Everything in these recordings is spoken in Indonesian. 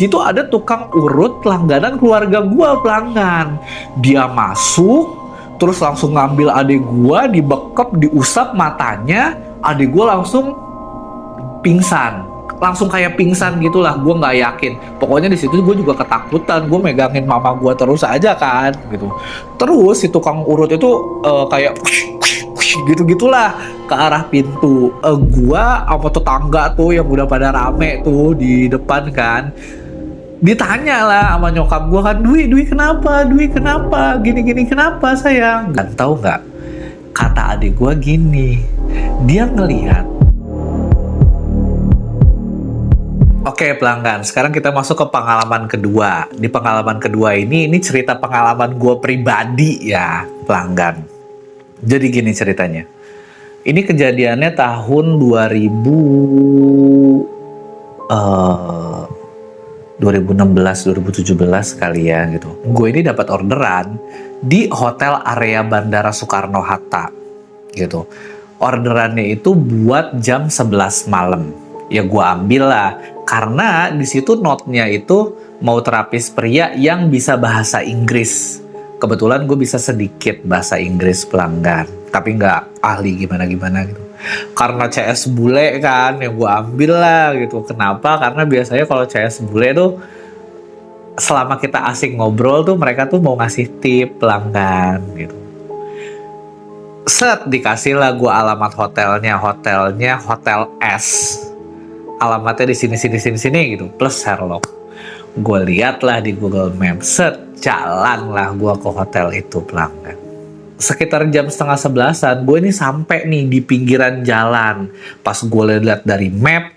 Itu ada tukang urut langganan keluarga gua, pelanggan. Dia masuk, terus langsung ngambil adik gua, dibekep, diusap matanya, adik gua langsung pingsan. Langsung kayak pingsan gitulah, gua nggak yakin. Pokoknya di situ gua juga ketakutan, gua megangin mama gua terus aja kan, gitu. Terus si tukang urut itu kayak gitu-gitulah ke arah pintu. Gua sama tetangga tuh yang udah pada rame tuh di depan kan, ditanya lah sama nyokap gue kan, Dwi kenapa, gini kenapa sayang. Dan tahu nggak, kata adik gue gini, dia ngelihat. Oke pelanggan, sekarang kita masuk ke pengalaman kedua. Di pengalaman kedua ini cerita pengalaman gue pribadi ya pelanggan. Jadi gini ceritanya, ini kejadiannya tahun 2016-2017 kali ya gitu. Gue ini dapat orderan di hotel area Bandara Soekarno-Hatta gitu. Orderannya itu buat jam 11 malam. Ya gue ambil lah, karena di situ note-nya itu mau terapis pria yang bisa bahasa Inggris. Kebetulan gue bisa sedikit bahasa Inggris pelanggan, tapi nggak ahli gimana-gimana gitu. Karena CS bule kan yang gue ambil lah gitu. Kenapa? Karena biasanya kalau CS bule tuh selama kita asik ngobrol tuh mereka tuh mau ngasih tip pelanggan gitu. Set, dikasih lah gue alamat hotelnya Hotel S. Alamatnya di sini gitu, plus Sherlock. Gue lihat lah di Google Maps, set, jalan lah gue ke hotel itu pelanggan. Sekitar jam 10:30-an, gue ini sampai nih di pinggiran jalan. Pas gue lihat dari map,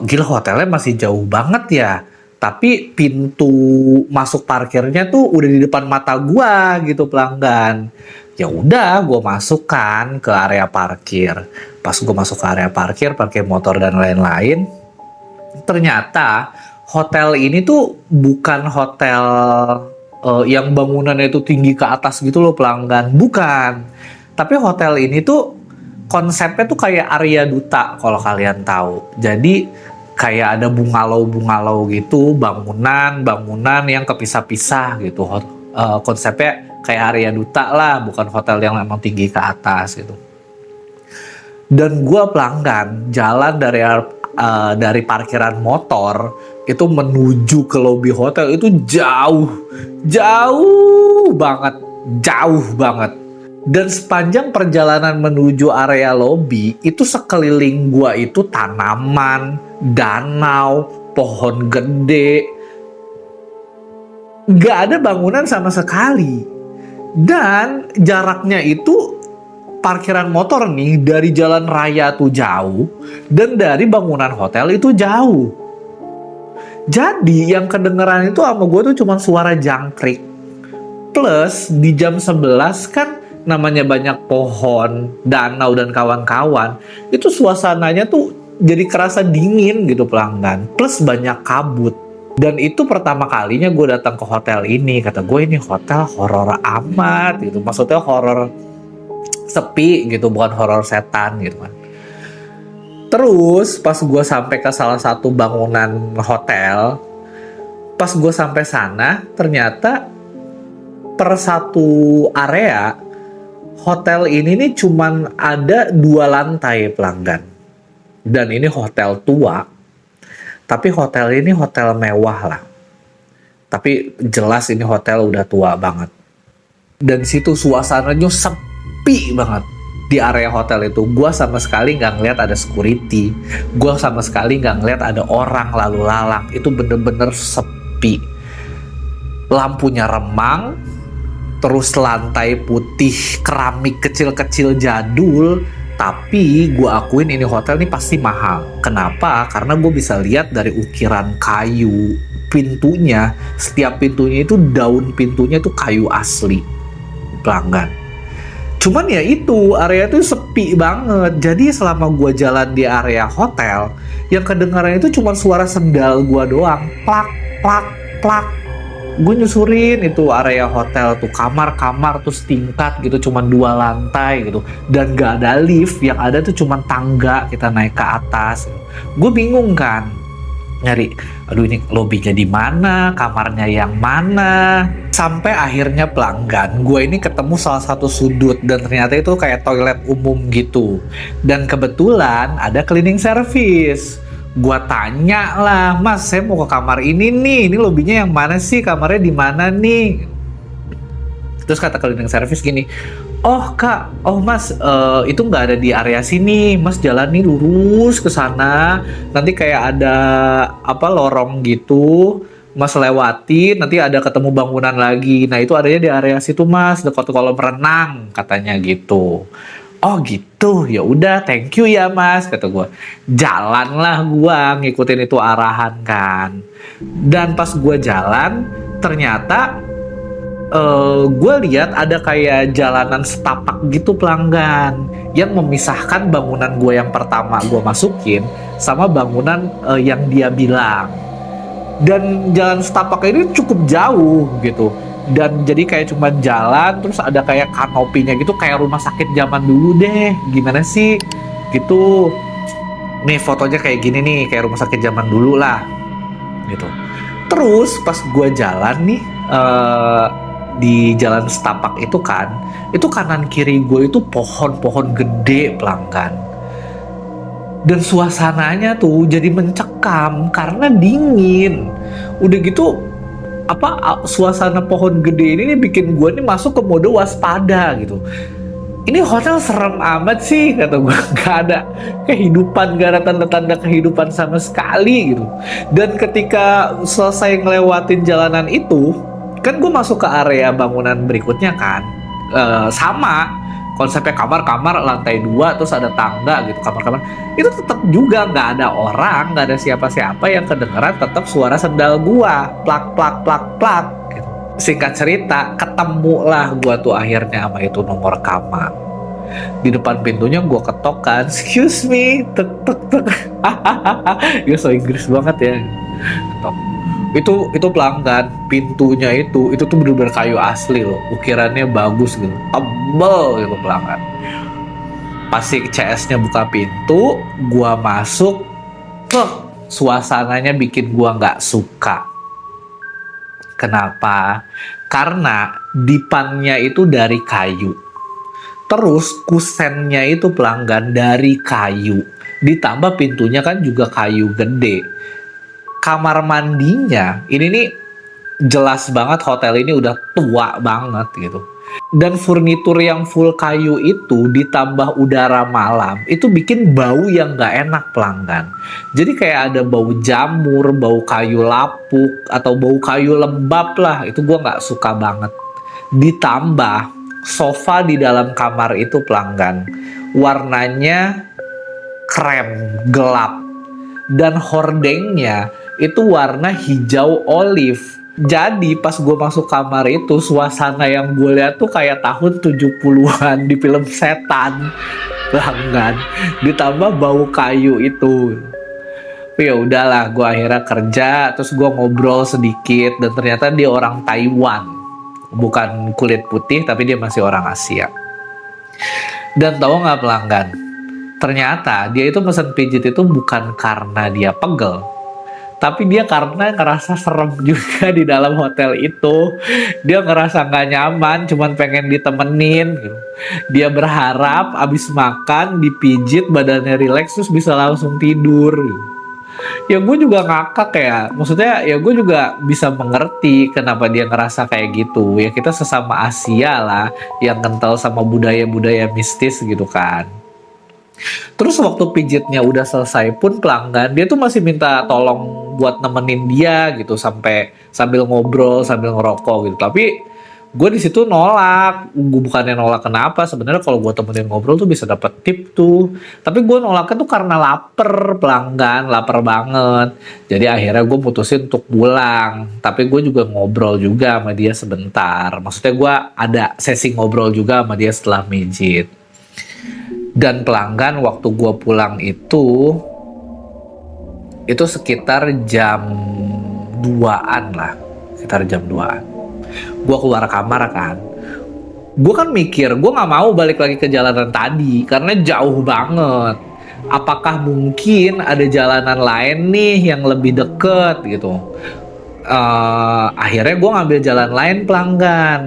gila hotelnya masih jauh banget ya. Tapi pintu masuk parkirnya tuh udah di depan mata gue gitu pelanggan. Ya udah, gue masuk kan ke area parkir. Pas gue masuk ke area parkir motor dan lain-lain, ternyata hotel ini tuh bukan hotel yang bangunannya itu tinggi ke atas gitu loh pelanggan, bukan. Tapi hotel ini tuh konsepnya tuh kayak Arya Duta kalau kalian tahu. Jadi kayak ada bungalow gitu, bangunan yang kepisah-pisah gitu. Konsepnya kayak Arya Duta lah, bukan hotel yang emang tinggi ke atas gitu. Dan gue pelanggan jalan dari parkiran motor itu menuju ke lobi hotel itu jauh banget. Dan sepanjang perjalanan menuju area lobi itu sekeliling gua itu tanaman, danau, pohon gede, nggak ada bangunan sama sekali. Dan jaraknya itu parkiran motor nih dari jalan raya tuh jauh, dan dari bangunan hotel itu jauh. Jadi yang kedengeran itu sama gue tuh cuma suara jangkrik. Plus di jam 11 kan namanya banyak pohon, danau dan kawan-kawan. Itu suasananya tuh jadi kerasa dingin gitu pelanggan. Plus banyak kabut. Dan itu pertama kalinya gue datang ke hotel ini. Kata gue ini hotel horor amat gitu. Maksudnya horor sepi gitu, bukan horor setan gitu kan. Terus pas gue sampai ke salah satu bangunan hotel, pas gue sampai sana ternyata per satu area hotel ini nih cuman ada 2 lantai pelanggan. Dan ini hotel tua, tapi hotel ini hotel mewah lah. Tapi jelas ini hotel udah tua banget. Dan situ suasananya sepi banget. Di area hotel itu gue sama sekali nggak ngeliat ada security, gue sama sekali nggak ngeliat ada orang lalu lalang. Itu bener-bener sepi, lampunya remang, terus lantai putih keramik kecil-kecil jadul. Tapi gue akuin ini hotel ini pasti mahal. Kenapa? Karena gue bisa lihat dari ukiran kayu pintunya, setiap pintunya itu daun pintunya itu kayu asli pelanggan. Cuman ya itu, area itu sepi banget. Jadi selama gue jalan di area hotel, yang kedengaran itu cuma suara sendal gue doang. Plak, plak, plak. Gue nyusurin itu area hotel tuh, kamar-kamar tuh setingkat gitu, cuma 2 lantai gitu. Dan gak ada lift, yang ada tuh cuma tangga kita naik ke atas. Gue bingung kan. nyari, aduh ini lobbynya di mana, kamarnya yang mana. Sampai akhirnya pelanggan, gue ini ketemu salah satu sudut dan ternyata itu kayak toilet umum gitu. Dan kebetulan ada cleaning service. Gue tanya lah, Mas, saya mau ke kamar ini nih, ini lobbynya yang mana sih, kamarnya di mana nih? Terus kata cleaning service gini, oh kak, oh mas, itu nggak ada di area sini, mas jalan nih lurus ke sana, nanti kayak ada apa lorong gitu, mas lewati, nanti ada ketemu bangunan lagi, nah itu adanya di area situ mas, dekat kolam renang, katanya gitu. Oh gitu, ya udah, thank you ya mas, kata gue. Jalanlah gue ngikutin itu arahan kan, dan pas gue jalan, ternyata gue lihat ada kayak jalanan setapak gitu pelanggan yang memisahkan bangunan gue yang pertama gue masukin sama bangunan yang dia bilang. Dan jalan setapak ini cukup jauh gitu. Dan jadi kayak cuma jalan terus ada kayak kanopinya gitu, kayak rumah sakit zaman dulu deh. Gimana sih? Gitu. Nih fotonya kayak gini nih, kayak rumah sakit zaman dulu lah. Gitu. Terus pas gue jalan nih di jalan setapak itu kan, itu kanan kiri gue itu pohon-pohon gede pelanggan. Dan suasananya tuh jadi mencekam karena dingin. Udah gitu, suasana pohon gede ini nih bikin gue nih masuk ke mode waspada gitu. Ini hotel serem amat sih, kata gue. Gak ada kehidupan, gak ada tanda-tanda kehidupan sama sekali gitu. Dan ketika selesai ngelewatin jalanan itu, kan gue masuk ke area bangunan berikutnya kan, sama konsepnya kamar-kamar lantai 2 terus ada tangga gitu, kamar-kamar itu tetap juga nggak ada orang, nggak ada siapa-siapa, yang kedengeran tetap suara sendal gua plak plak plak plak gitu. Singkat cerita, ketemulah gua tuh akhirnya sama itu nomor kamar. Di depan pintunya gua ketok kan, excuse me, tek tek tek. Ya so Inggris banget ya, ketok. Itu pelanggan, pintunya itu tuh bener-bener kayu asli loh, ukirannya bagus gitu, tebel gitu pelanggan. Pas si CS-nya buka pintu, gua masuk, suasananya bikin gua nggak suka. Kenapa? Karena dipannya itu dari kayu, terus kusennya itu pelanggan dari kayu, ditambah pintunya kan juga kayu gede. Kamar mandinya ini nih jelas banget hotel ini udah tua banget gitu. Dan furnitur yang full kayu itu ditambah udara malam itu bikin bau yang gak enak pelanggan. Jadi kayak ada bau jamur, bau kayu lapuk, atau bau kayu lembab lah. Itu gue gak suka banget. Ditambah sofa di dalam kamar itu pelanggan, warnanya krem gelap, dan hordengnya itu warna hijau olive. Jadi pas gue masuk kamar itu, suasana yang gue lihat tuh kayak tahun 70-an di film setan pelanggan, ditambah bau kayu itu. Ya udahlah, gue akhirnya kerja, terus gue ngobrol sedikit, dan ternyata dia orang Taiwan, bukan kulit putih tapi dia masih orang Asia. Dan tahu nggak pelanggan, ternyata dia itu pesen pijit itu bukan karena dia pegel, tapi dia karena ngerasa serem juga di dalam hotel itu. Dia ngerasa nggak nyaman, cuman pengen ditemenin gitu. Dia berharap abis makan dipijit, badannya rileks, terus bisa langsung tidur gitu. Ya gue juga ngakak ya, maksudnya ya gue juga bisa mengerti kenapa dia ngerasa kayak gitu. Ya kita sesama Asia lah, yang kental sama budaya-budaya mistis gitu kan. Terus waktu pijitnya udah selesai pun pelanggan dia tuh masih minta tolong buat nemenin dia gitu, sambil ngobrol sambil ngerokok gitu. Tapi gue di situ nolak. Gue bukannya nolak kenapa, sebenarnya kalau gue temenin ngobrol tuh bisa dapet tip tuh. Tapi gue nolaknya tuh karena lapar pelanggan, lapar banget. Jadi akhirnya gue mutusin untuk pulang. Tapi gue juga ngobrol juga sama dia sebentar. Maksudnya gue ada sesi ngobrol juga sama dia setelah mijit. Dan pelanggan, waktu gue pulang itu sekitar jam 2-an lah. Sekitar jam 2-an. Gue keluar kamar kan. Gue kan mikir, gue gak mau balik lagi ke jalanan tadi. Karena jauh banget. apakah mungkin ada jalanan lain nih yang lebih deket gitu. Akhirnya gue ngambil jalan lain pelanggan.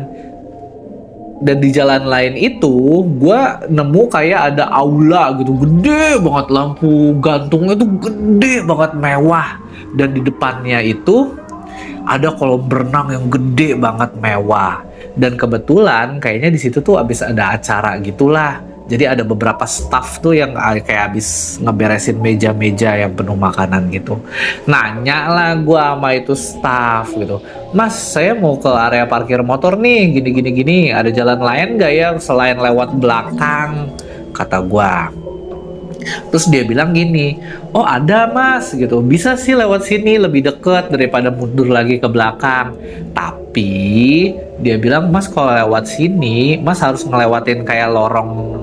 Dan di jalan lain itu gue nemu kayak ada aula gitu, gede banget, lampu gantungnya tuh gede banget, mewah. Dan di depannya itu ada kolam berenang yang gede banget, mewah. Dan kebetulan kayaknya di situ tuh abis ada acara gitulah. Jadi ada beberapa staff tuh yang kayak abis ngeberesin meja-meja yang penuh makanan gitu. Nanya lah gue sama itu staff gitu, "Mas, saya mau ke area parkir motor nih, gini-gini-gini. Ada jalan lain nggak ya selain lewat belakang?" Kata gue. Terus dia bilang gini, "Oh ada mas," gitu, "bisa sih lewat sini, lebih deket daripada mundur lagi ke belakang. Tapi dia bilang, Mas kalau lewat sini, Mas harus ngelewatin kayak lorong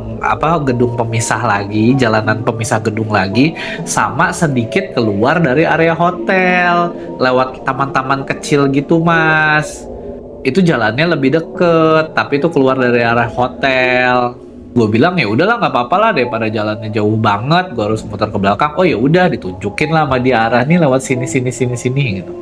gedung pemisah lagi, jalanan pemisah gedung lagi, sama sedikit keluar dari area hotel, lewat taman-taman kecil gitu mas. Itu jalannya lebih deket, tapi itu keluar dari area hotel." Gue bilang ya udahlah, nggak apa-apa lah, daripada jalannya jauh banget gue harus muter ke belakang. Oh ya udah, ditunjukin lah sama dia arah nih, lewat sini gitu.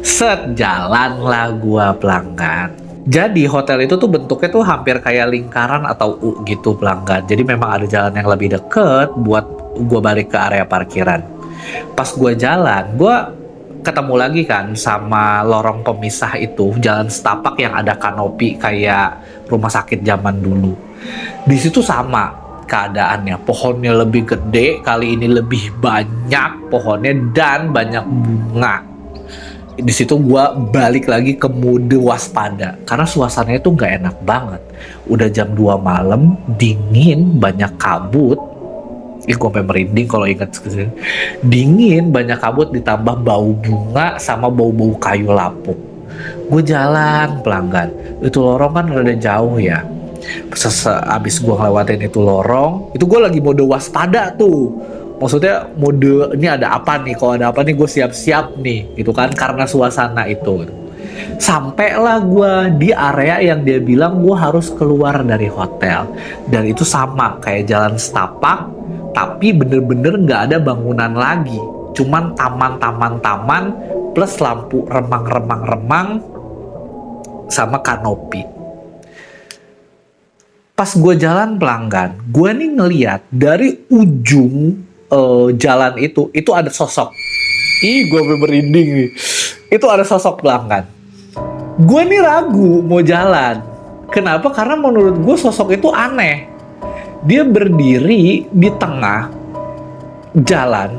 Set, jalan lah gue pelanggan. Jadi hotel itu tuh bentuknya tuh hampir kayak lingkaran atau U gitu pelanggan. Jadi memang ada jalan yang lebih deket buat gue balik ke area parkiran. Pas gue jalan, gue ketemu lagi kan sama lorong pemisah itu, jalan setapak yang ada kanopi kayak rumah sakit zaman dulu. Di situ sama keadaannya, pohonnya lebih gede, kali ini lebih banyak pohonnya dan banyak bunga. Di situ gue balik lagi ke mode waspada karena suasananya tuh nggak enak banget. Udah jam 2 malam, dingin, banyak kabut. Gue sampai merinding kalau ingat kesini. Dingin, banyak kabut, ditambah bau bunga sama bau-bau kayu lapuk. Gue jalan pelanggan, itu lorong kan rada jauh ya. Abis gue ngelewatin itu lorong, itu gue lagi mode waspada tuh. Maksudnya mode ini ada apa nih, kalau ada apa nih gue siap-siap nih gitu kan, karena suasana itu. Sampailah gue di area yang dia bilang gue harus keluar dari hotel. Dan itu sama kayak jalan setapak, tapi bener-bener gak ada bangunan lagi, cuman taman plus lampu remang sama kanopi. Pas gue jalan pelanggan, gue nih ngeliat dari ujung jalan itu ada sosok. Gue merinding nih. Itu ada sosok pelanggan. Gue nih ragu mau jalan. Kenapa? Karena menurut gue sosok itu aneh. Dia berdiri di tengah jalan,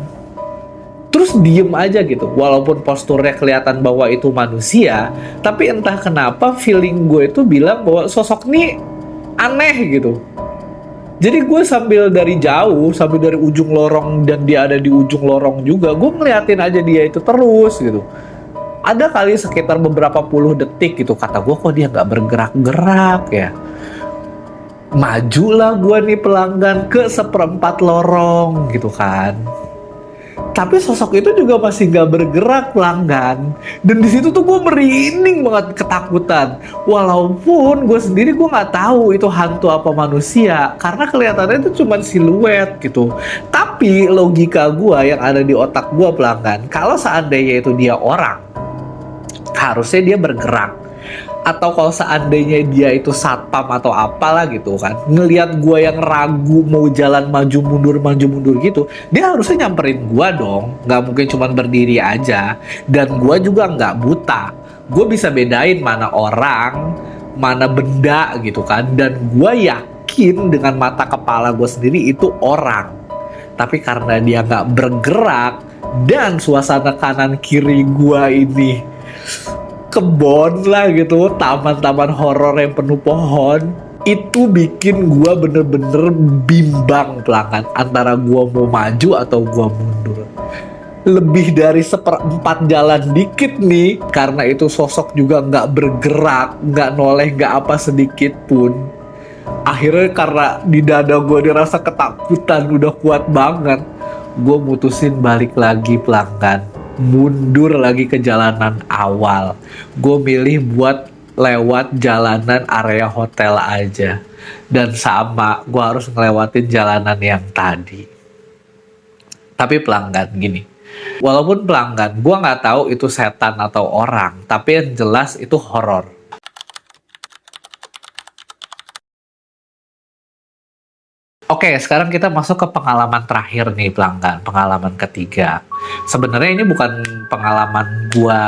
terus diem aja gitu. Walaupun posturnya kelihatan bahwa itu manusia, tapi entah kenapa feeling gue itu bilang bahwa sosok nih aneh gitu. Jadi gue sambil dari jauh, sambil dari ujung lorong dan dia ada di ujung lorong juga, gue ngeliatin aja dia itu terus gitu. Ada kali sekitar beberapa puluh detik gitu, kata gue kok dia nggak bergerak-gerak ya. Majulah gue nih pelanggan ke seperempat lorong gitu kan. Tapi sosok itu juga masih gak bergerak pelanggan. Dan di situ tuh gue merinding banget, ketakutan. Walaupun gue sendiri gue nggak tahu itu hantu apa manusia, karena kelihatannya itu cuma siluet gitu. Tapi logika gue yang ada di otak gue pelanggan, kalau seandainya itu dia orang, harusnya dia bergerak. Atau kalau seandainya dia itu satpam atau apalah gitu kan, ngelihat gue yang ragu mau jalan maju mundur gitu, dia harusnya nyamperin gue dong. Nggak mungkin cuma berdiri aja. Dan gue juga nggak buta, gue bisa bedain mana orang mana benda gitu kan. Dan gue yakin dengan mata kepala gue sendiri itu orang. Tapi karena dia nggak bergerak dan suasana kanan kiri gue ini kebon lah gitu, taman-taman horor yang penuh pohon, itu bikin gue bener-bener bimbang pelanggan antara gue mau maju atau gue mundur. Lebih dari seperempat jalan dikit nih, karena itu sosok juga nggak bergerak, nggak noleh, nggak apa sedikit pun. Akhirnya karena di dada gue dirasa ketakutan udah kuat banget, gue mutusin balik lagi pelanggan, mundur lagi ke jalanan awal. Gue milih buat lewat jalanan area hotel aja. Dan sama, gue harus ngelewatin jalanan yang tadi. Tapi pelanggan gini. Walaupun pelanggan, gua nggak tahu itu setan atau orang, tapi yang jelas itu horor. Oke, sekarang kita masuk ke pengalaman terakhir nih pelanggan, pengalaman ketiga. Sebenarnya ini bukan pengalaman gua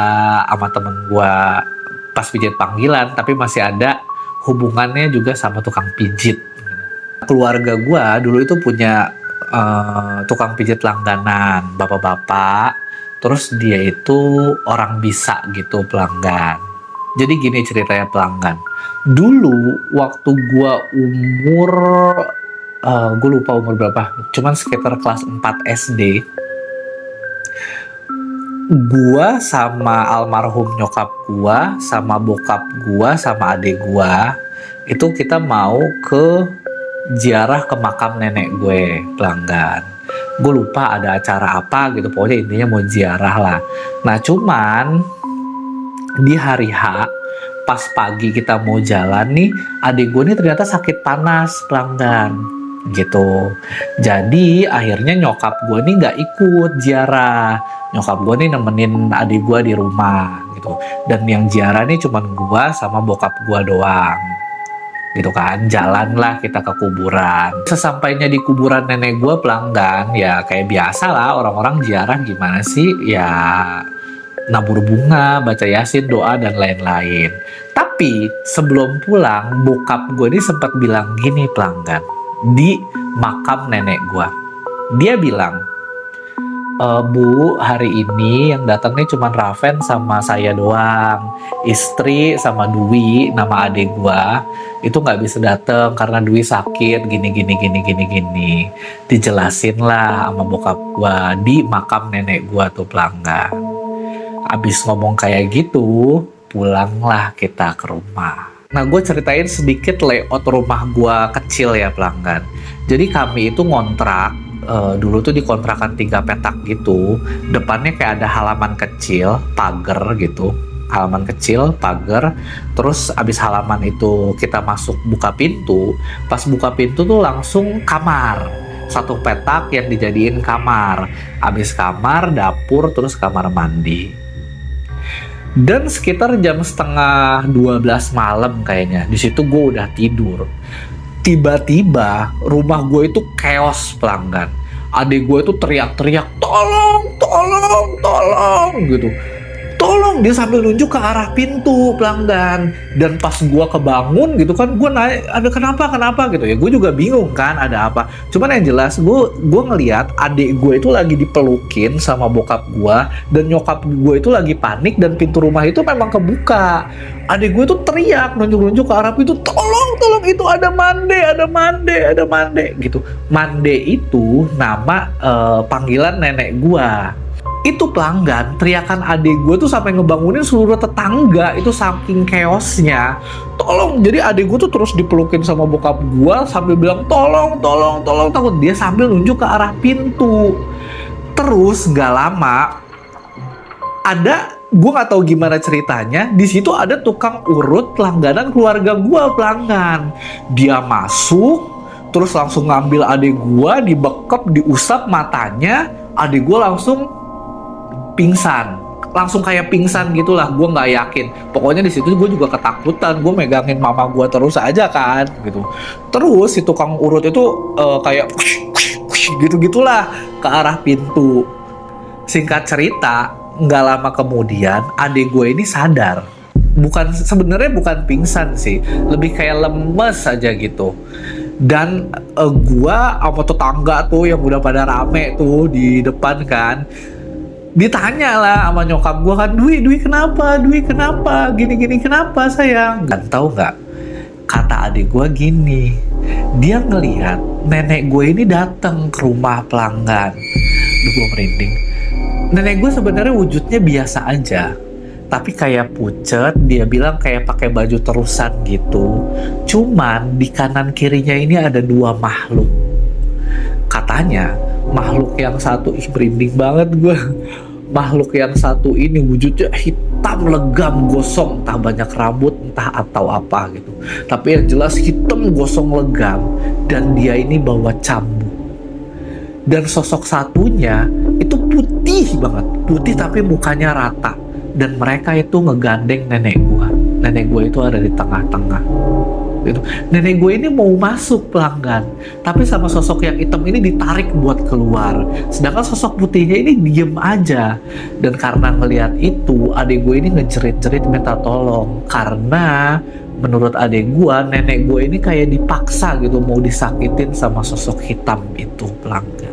sama temen gua pas pijit panggilan, tapi masih ada hubungannya juga sama tukang pijit. Keluarga gua dulu itu punya tukang pijit langganan, bapak-bapak. Terus dia itu orang bisa gitu pelanggan. Jadi gini ceritanya pelanggan. Dulu waktu gua umur gue lupa umur berapa, cuman sekitar kelas 4 SD, gua sama almarhum nyokap gua, sama bokap gua, sama adik gua, itu kita mau ke ziarah ke makam nenek gue, pelanggan. Gue lupa ada acara apa gitu, pokoknya intinya mau ziarah lah. Nah cuman di hari H, pas pagi kita mau jalan nih, adik gue nih ternyata sakit panas, pelanggan. Gitu. Jadi akhirnya nyokap gue nih nggak ikut ziarah. Nyokap gue nih nemenin adik gue di rumah gitu. Dan yang ziarah nih cuman gue sama bokap gue doang. Gitu kan, jalanlah kita ke kuburan. Sesampainya di kuburan nenek gue pelanggan, ya kayak biasa lah orang-orang ziarah gimana sih? Ya nabur bunga, baca yasin, doa dan lain-lain. Tapi sebelum pulang, bokap gue nih sempat bilang gini pelanggan, di makam nenek gua. Dia bilang, Bu, hari ini yang datang nih cuma Raven sama saya doang. Istri sama Dwi, nama adik gua, itu nggak bisa datang karena Dwi sakit, gini. Dijelasin lah sama bokap gua di makam nenek gua tuh pelanggan. Abis ngomong kayak gitu, pulanglah kita ke rumah. Nah, gue ceritain sedikit layout rumah gue kecil ya pelanggan. Jadi kami itu ngontrak, dulu tuh di kontrakan 3 petak gitu. Depannya kayak ada halaman kecil, pagar gitu. Halaman kecil, pagar. Terus abis halaman itu kita masuk buka pintu. Pas buka pintu tuh langsung kamar. 1 petak yang dijadiin kamar. Abis kamar, dapur, terus kamar mandi. Dan sekitar jam setengah 12 malam kayaknya, di situ gue udah tidur. Tiba-tiba rumah gue itu chaos pelanggan. Adik gue itu teriak-teriak, tolong gitu. Tolong, dia sambil nunjuk ke arah pintu pelanggan. Dan pas gue kebangun gitu kan, gue naik, ada kenapa gitu ya. Gue juga bingung kan ada apa. Cuman yang jelas gue ngeliat adik gue itu lagi dipelukin sama bokap gue, dan nyokap gue itu lagi panik dan pintu rumah itu memang kebuka. Adik gue itu teriak nunjuk-nunjuk ke arah pintu, tolong itu ada Mande gitu. Mande itu nama panggilan nenek gue. Itu pelanggan, teriakan adik gue tuh sampai ngebangunin seluruh tetangga. Itu saking chaosnya. Tolong, jadi adik gue tuh terus dipelukin sama bokap gue sambil bilang tolong, takut. Dia sambil nunjuk ke arah pintu. Terus gak lama ada, gue nggak tahu gimana ceritanya, di situ ada tukang urut langganan keluarga gue pelanggan. Dia masuk, terus langsung ngambil adik gue, dibekep, diusap matanya. Adik gue langsung pingsan, langsung kayak pingsan gitulah. Gue nggak yakin, pokoknya di situ gue juga ketakutan. Gue megangin mama gue terus aja kan gitu. Terus si tukang urut itu kayak gitu-gitulah ke arah pintu. Singkat cerita, nggak lama kemudian adik gue ini sadar. Sebenarnya bukan pingsan sih, lebih kayak lemes aja gitu. Dan gua sama tetangga tuh yang udah pada rame tuh di depan kan, ditanya lah sama nyokap gue kan, Dwi kenapa, gini kenapa sayang. Dan tahu nggak, kata adik gue gini, dia ngelihat nenek gue ini datang ke rumah pelanggan. Duh, gue merinding. Nenek gue sebenarnya wujudnya biasa aja, tapi kayak pucet. Dia bilang kayak pakai baju terusan gitu. Cuman di kanan kirinya ini ada 2 makhluk. Katanya makhluk yang satu, merinding banget gue. Makhluk yang satu ini wujudnya hitam legam gosong, entah banyak rambut entah atau apa gitu. Tapi yang jelas hitam gosong legam, dan dia ini bawa cambuk. Dan sosok satunya itu putih banget, putih tapi mukanya rata. Dan mereka itu ngegandeng nenek gua. Nenek gua itu ada di tengah-tengah. Gitu. Nenek gue ini mau masuk pelanggan, tapi sama sosok yang hitam ini ditarik buat keluar. Sedangkan sosok putihnya ini diem aja. Dan karena ngelihat itu, adik gue ini ngejerit-jerit minta tolong. Karena menurut adik gue, nenek gue ini kayak dipaksa gitu mau disakitin sama sosok hitam itu pelanggan.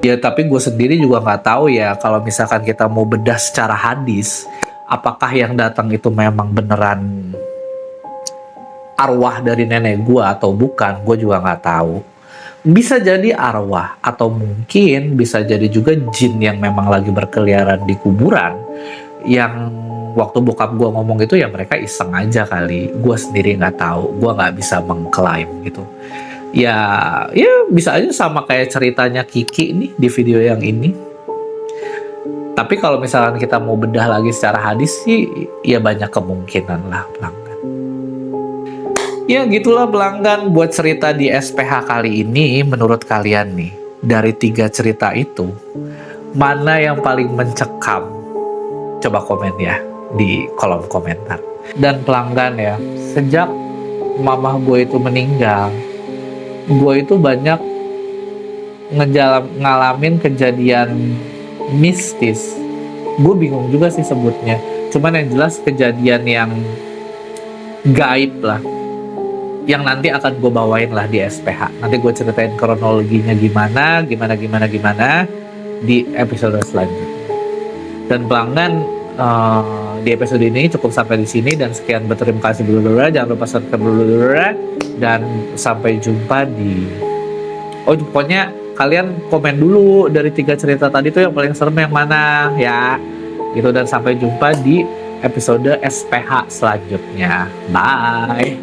Ya tapi gue sendiri juga nggak tahu ya kalau misalkan kita mau bedah secara hadis, apakah yang datang itu memang beneran arwah dari nenek gue atau bukan, gue juga nggak tahu. Bisa jadi arwah atau mungkin bisa jadi juga jin yang memang lagi berkeliaran di kuburan. Yang waktu bokap gue ngomong itu ya mereka iseng aja kali. Gue sendiri nggak tahu, gue nggak bisa mengklaim gitu. Ya bisa aja sama kayak ceritanya Kiki nih di video yang ini. Tapi kalau misalkan kita mau bedah lagi secara hadis sih, ya banyak kemungkinan lah pelanggan. Ya gitulah pelanggan buat cerita di SPH kali ini. Menurut kalian nih, dari 3 cerita itu, mana yang paling mencekam? Coba komen ya di kolom komentar. Dan pelanggan ya, sejak mamah gue itu meninggal, gue itu banyak ngalamin kejadian mistis. Gue bingung juga sih sebutnya. Cuman yang jelas kejadian yang gaib lah, yang nanti akan gue bawain lah di SPH. Nanti gue ceritain kronologinya gimana di episode selanjutnya. Dan pelanggan, di episode ini cukup sampai di sini, dan sekian berterima kasih dulu. Jangan lupa subscribe dulu, dan sampai jumpa di pokoknya kalian komen dulu dari 3 cerita tadi tuh yang paling serem yang mana ya gitu. Dan sampai jumpa di episode SPH selanjutnya. Bye.